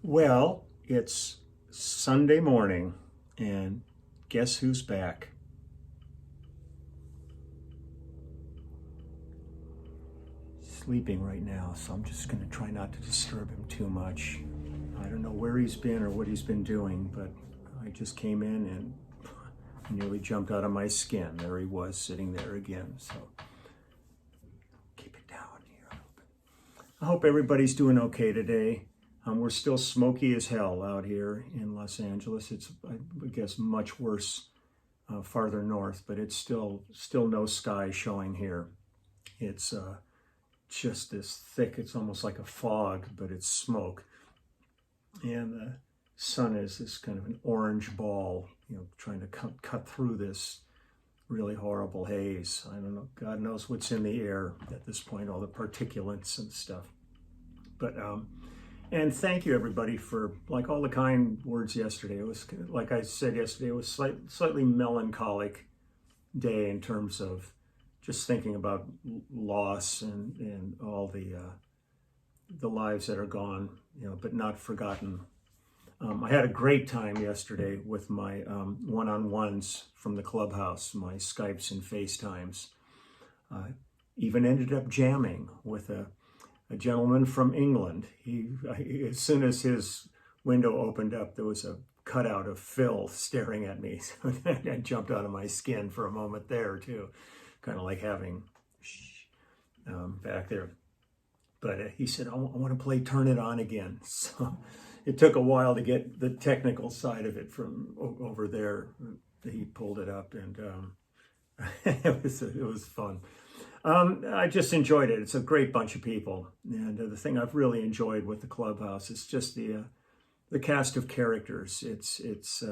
Well, it's Sunday morning, and guess who's back? Sleeping right now, so I'm just going to try not to disturb him too much. I don't know where he's been or what he's been doing, but I just came in and nearly jumped out of my skin. There he was sitting there again, so keep it down here. I hope everybody's doing okay today. We're still smoky as hell out here in Los Angeles. It's, I guess, much worse farther north, but it's still no sky showing here. It's just this thick, it's almost like a fog, but it's smoke. And the sun is this kind of an orange ball, trying to cut through this really horrible haze. I don't know, God knows what's in the air at this point, all the particulates and stuff. But and thank you everybody for like all the kind words yesterday. It was, like I said yesterday, it was slightly melancholic day in terms of just thinking about loss and all the lives that are gone, but not forgotten. I had a great time yesterday with my one-on-ones from the clubhouse, my Skypes and FaceTimes. Even ended up jamming with a gentleman from England. As soon as his window opened up, there was a cutout of Phil staring at me. So I jumped out of my skin for a moment there too, kind of like having back there. But he said, I want to play Turn It On Again. So it took a while to get the technical side of it from over there. He pulled it up, and it was fun. I just enjoyed it. It's a great bunch of people, and the thing I've really enjoyed with the clubhouse is just the cast of characters. It's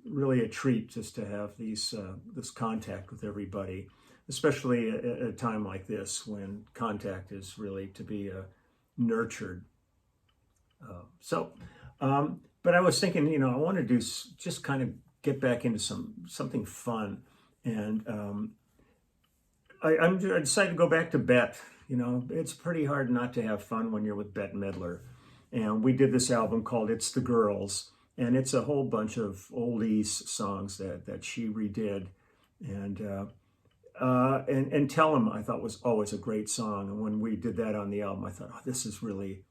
really a treat just to have this contact with everybody, especially at a time like this when contact is really to be nurtured. But I was thinking, I want to do just kind of get back into something fun, and I decided to go back to Bette. It's pretty hard not to have fun when you're with Bette Midler. And we did this album called It's the Girls, and it's a whole bunch of oldies songs that she redid. And Tell 'Em I thought was always a great song. And when we did that on the album, I thought, oh, this is really,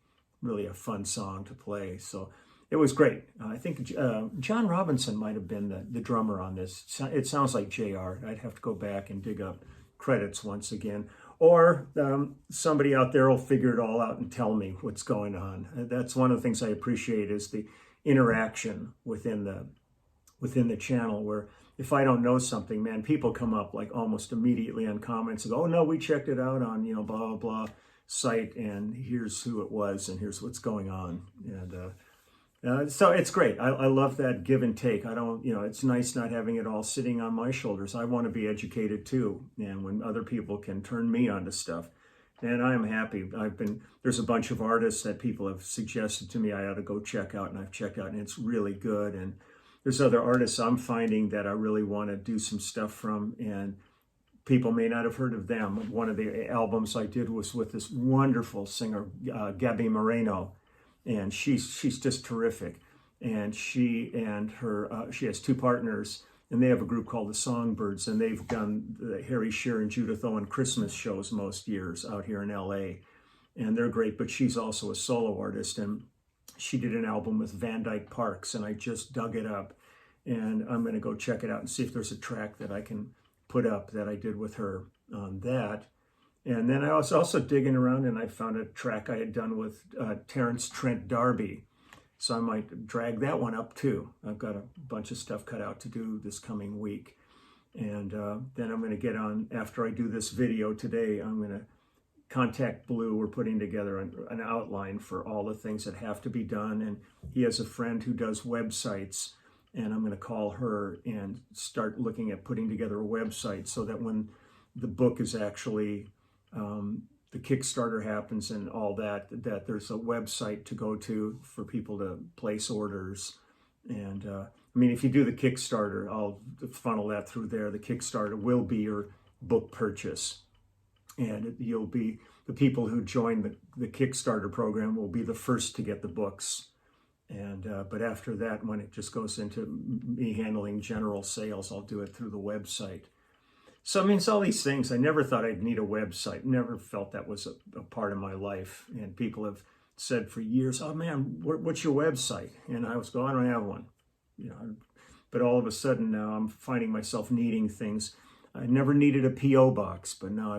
really a fun song to play. So it was great. I think John Robinson might have been the drummer on this. It sounds like JR. I'd have to go back and dig up credits once again, or somebody out there will figure it all out and tell me what's going on. That's one of the things I appreciate, is the interaction within the channel, where if I don't know something, man, people come up like almost immediately on comments and go, oh no, we checked it out on blah blah blah site, and here's who it was and here's what's going on. And so it's great. I love that give and take. I don't, it's nice not having it all sitting on my shoulders. I want to be educated too. And when other people can turn me onto stuff, and I'm happy. There's a bunch of artists that people have suggested to me I ought to go check out, and I've checked out, and it's really good. And there's other artists I'm finding that I really want to do some stuff from, and people may not have heard of them. One of the albums I did was with this wonderful singer, Gabby Moreno. And she's just terrific, and she has two partners, and they have a group called the Songbirds, and they've done the Harry Shearer and Judith Owen Christmas shows most years out here in LA, and they're great. But she's also a solo artist, and she did an album with Van Dyke Parks, and I just dug it up, and I'm going to go check it out and see if there's a track that I can put up that I did with her on that. And then I was also digging around, and I found a track I had done with Terrence Trent D'Arby. So I might drag that one up too. I've got a bunch of stuff cut out to do this coming week. And then I'm going to get on, after I do this video today, I'm going to contact Blue. We're putting together an outline for all the things that have to be done. And he has a friend who does websites, and I'm going to call her and start looking at putting together a website so that when the book is actually the Kickstarter happens and all that there's a website to go to for people to place orders. And if you do the Kickstarter, I'll funnel that through there. The Kickstarter will be your book purchase, and you'll be, the people who join the Kickstarter program will be the first to get the books. And but after that, when it just goes into me handling general sales, I'll do it through the website. So, I mean, it's all these things. I never thought I'd need a website. Never felt that was a part of my life. And people have said for years, "Oh man, what's your website?" And I was going, "I don't have one." You know, but all of a sudden now I'm finding myself needing things. I never needed a PO box, but now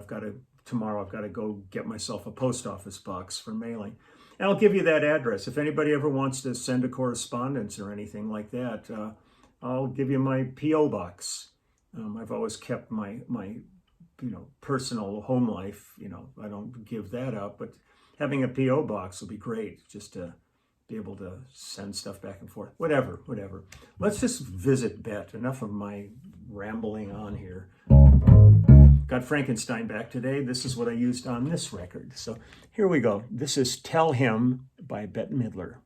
tomorrow I've got to go get myself a post office box for mailing. And I'll give you that address. If anybody ever wants to send a correspondence or anything like that, I'll give you my PO box. I've always kept my personal home life. I don't give that up, but having a PO box will be great, just to be able to send stuff back and forth. Whatever. Let's just visit Bette. Enough of my rambling on here. Got Frankenstein back today. This is what I used on this record. So here we go. This is Tell Him by Bette Midler.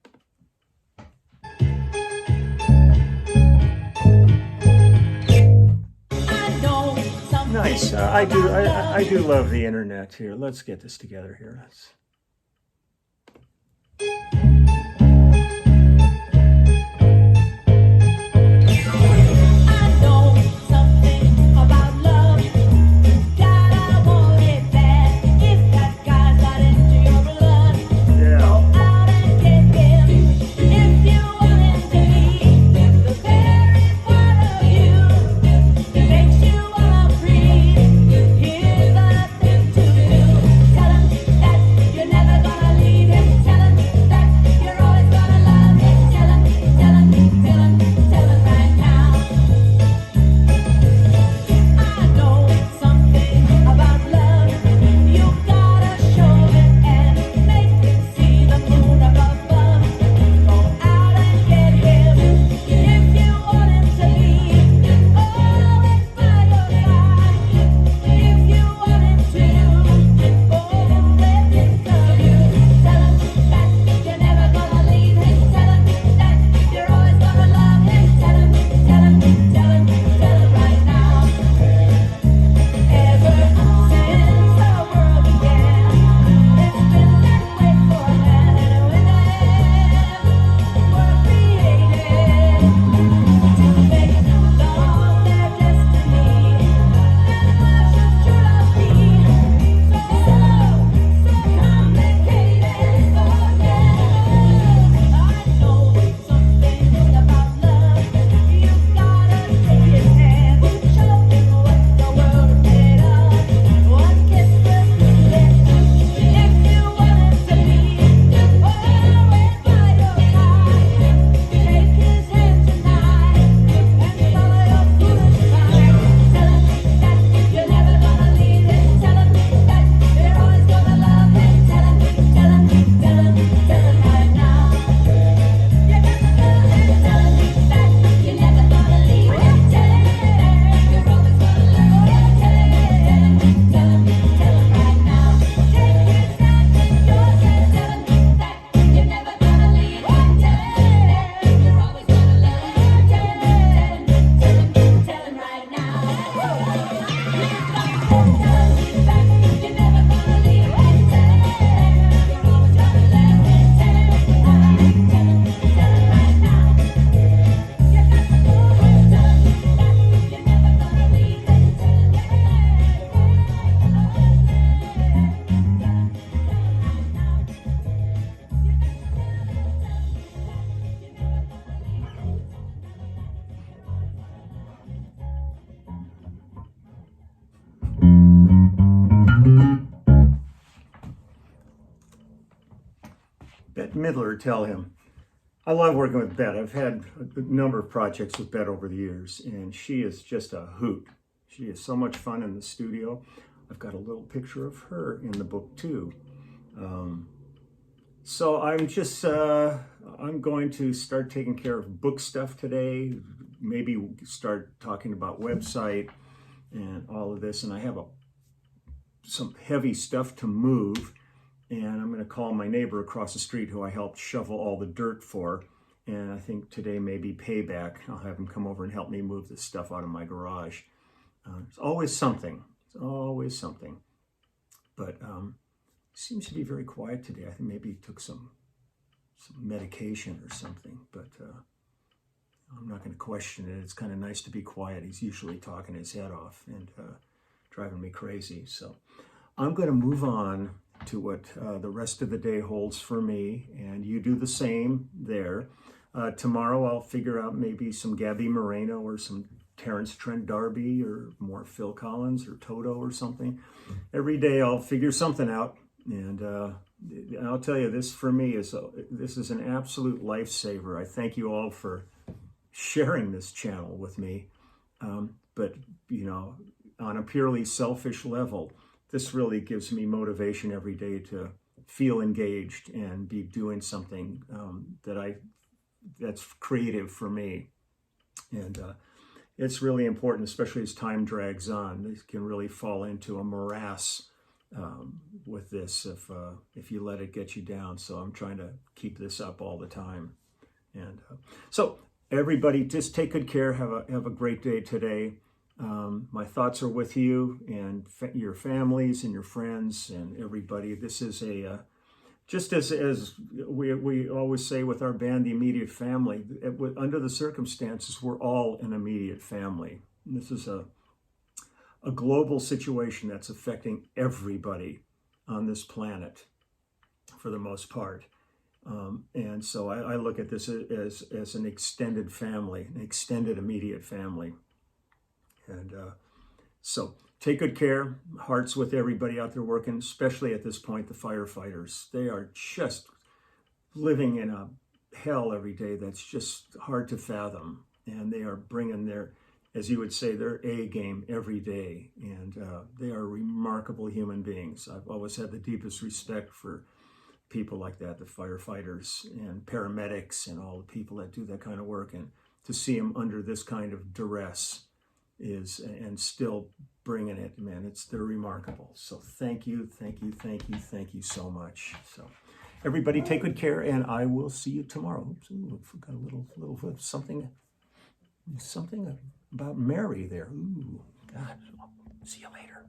Nice. I do love the internet here. Let's get this together here. Bette Midler, Tell Him. I love working with Bette. I've had a number of projects with Bette over the years, and she is just a hoot. She is so much fun in the studio. I've got a little picture of her in the book too. So I'm going to start taking care of book stuff today, maybe start talking about website and all of this. And I have some heavy stuff to move, and I'm going to call my neighbor across the street who I helped shovel all the dirt for. And I think today may be payback. I'll have him come over and help me move this stuff out of my garage. It's always something. It's always something. But seems to be very quiet today. I think maybe he took some some medication or something, but I'm not going to question it. It's kind of nice to be quiet. He's usually talking his head off and driving me crazy. So I'm going to move on to what the rest of the day holds for me, and you do the same there. Tomorrow I'll figure out maybe some Gabby Moreno or some Terrence Trent D'Arby or more Phil Collins or Toto or something. Every day I'll figure something out, and I'll tell you, this for me this is an absolute lifesaver. I thank you all for sharing this channel with me, but you know, on a purely selfish level, this really gives me motivation every day to feel engaged and be doing something that's creative for me. And it's really important, especially as time drags on. This can really fall into a morass with this if you let it get you down. So I'm trying to keep this up all the time. And so everybody, just take good care. Have a great day today. My thoughts are with you and your families and your friends and everybody. This is just as we always say with our band, the immediate family. Under the circumstances, we're all an immediate family. And this is a global situation that's affecting everybody on this planet for the most part. And so I look at this as an extended family, an extended immediate family. And so take good care. Hearts with everybody out there working, especially at this point, the firefighters. They are just living in a hell every day that's just hard to fathom. And they are bringing their, as you would say, their A game every day. And they are remarkable human beings. I've always had the deepest respect for people like that, the firefighters and paramedics and all the people that do that kind of work. And to see them under this kind of duress and still bringing it, man, they're remarkable. So thank you so much. So everybody take good care, and I will see you tomorrow. Oops, got a little something about Mary there. Ooh, God, see you later.